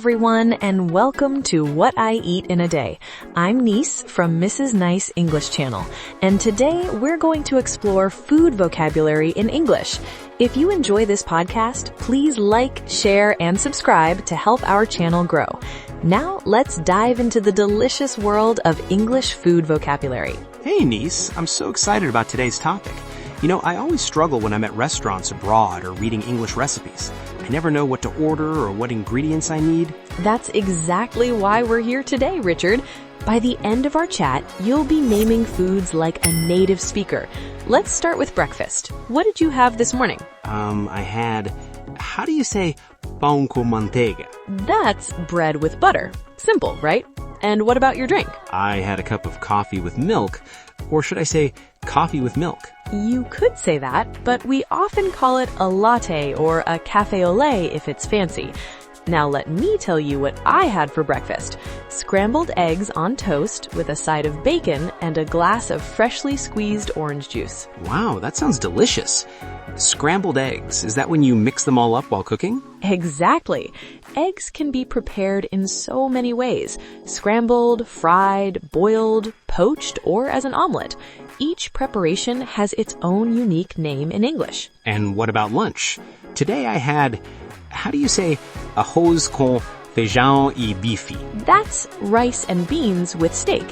everyone, and welcome to What I Eat in a Day. I'm Nice from Mrs. Nice English Channel, and today we're going to explore food vocabulary in English. If you enjoy this podcast, please like, share, and subscribe to help our channel grow. Now, let's dive into the delicious world of English food vocabulary. Hey, Nice. I'm so excited about today's topic. You know, I always struggle when I'm at restaurants abroad or reading English recipes. I never know what to order or what ingredients I need. That's exactly why we're here today, Richard. By the end of our chat, you'll be naming foods like a native speaker. Let's start with breakfast. What did you have this morning? I had, how do you say pão com manteiga? That's bread with butter. Simple, right? And what about your drink? I had a cup of coffee with milk, or should I say coffee with milk? You could say that, but we often call it a latte or a café au lait if it's fancy. Now let me tell you what I had for breakfast. Scrambled eggs on toast with a side of bacon and a glass of freshly squeezed orange juice. Wow, that sounds delicious. Scrambled eggs, is that when you mix them all up while cooking? Exactly. Eggs can be prepared in so many ways. Scrambled, fried, boiled, poached, or as an omelet. Each preparation has its own unique name in English. And what about lunch? Today I had, how do you say arroz com feijão e bife? That's rice and beans with steak.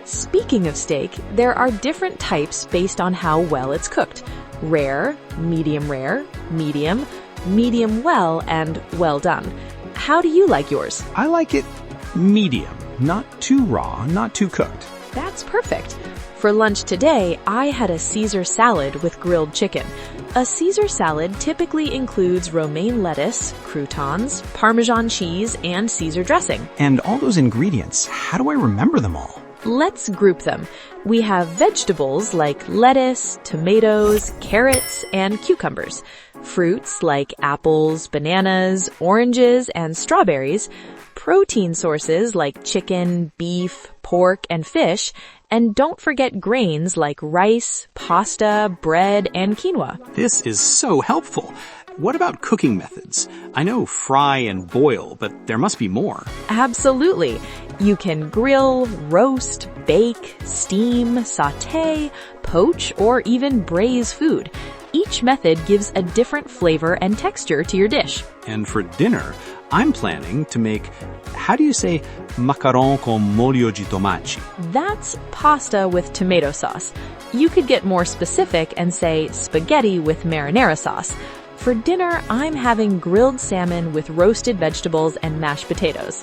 Speaking of steak, there are different types based on how well it's cooked. Rare, medium, medium well, and well done. How do you like yours? I like it medium, not too raw, not too cooked. That's perfect. For lunch today, I had a Caesar salad with grilled chicken. A Caesar salad typically includes romaine lettuce, croutons, Parmesan cheese, and Caesar dressing. And all those ingredients, how do I remember them all? Let's group them. We have vegetables like lettuce, tomatoes, carrots, and cucumbers. Fruits like apples, bananas, oranges, and strawberries. Protein sources like chicken, beef, pork, and fish. And don't forget grains like rice, pasta, bread, and quinoa. This is so helpful. What about cooking methods? I know fry and boil, but there must be more. Absolutely. You can grill, roast, bake, steam, sauté, poach, or even braise food. Each method gives a different flavor and texture to your dish. And for dinner, I'm planning to make, how do you say macarrón con molho de tomate? That's pasta with tomato sauce. You could get more specific and say spaghetti with marinara sauce. For dinner, I'm having grilled salmon with roasted vegetables and mashed potatoes.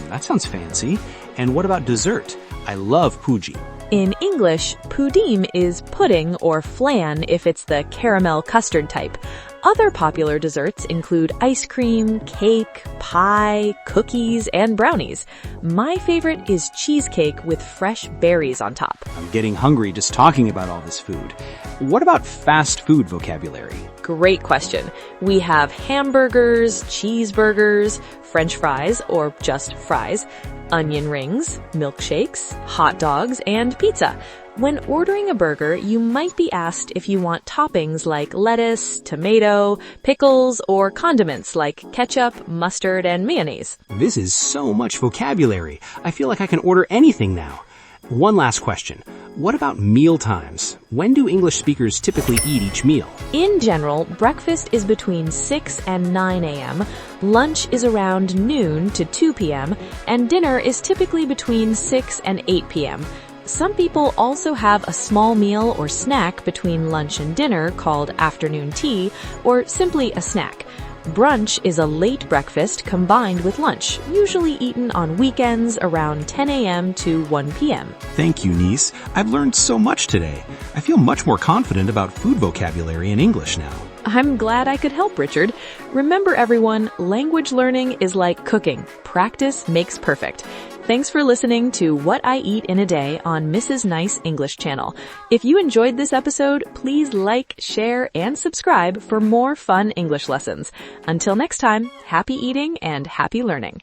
That sounds fancy. And what about dessert? I love pudding. In English, pudding is pudding or flan if it's the caramel custard type. Other popular desserts include ice cream, cake, pie, cookies, and brownies. My favorite is cheesecake with fresh berries on top. I'm getting hungry just talking about all this food. What about fast food vocabulary? Great question. We have hamburgers, cheeseburgers, French fries, or just fries, onion rings, milkshakes, hot dogs, and pizza. When ordering a burger, you might be asked if you want toppings like lettuce, tomato, pickles, or condiments like ketchup, mustard, and mayonnaise. This is so much vocabulary. I feel like I can order anything now. One last question. What about meal times? When do English speakers typically eat each meal? In general, breakfast is between 6 and 9 a.m., lunch is around noon to 2 p.m., and dinner is typically between 6 and 8 p.m. Some people also have a small meal or snack between lunch and dinner called afternoon tea, or simply a snack. Brunch is a late breakfast combined with lunch, usually eaten on weekends around 10 a.m. to 1 p.m. Thank you, Nice. I've learned so much today. I feel much more confident about food vocabulary in English now. I'm glad I could help, Richard. Remember, everyone, language learning is like cooking. Practice makes perfect. Thanks for listening to What I Eat in a Day on Mrs. Nice English Channel. If you enjoyed this episode, please like, share, and subscribe for more fun English lessons. Until next time, happy eating and happy learning.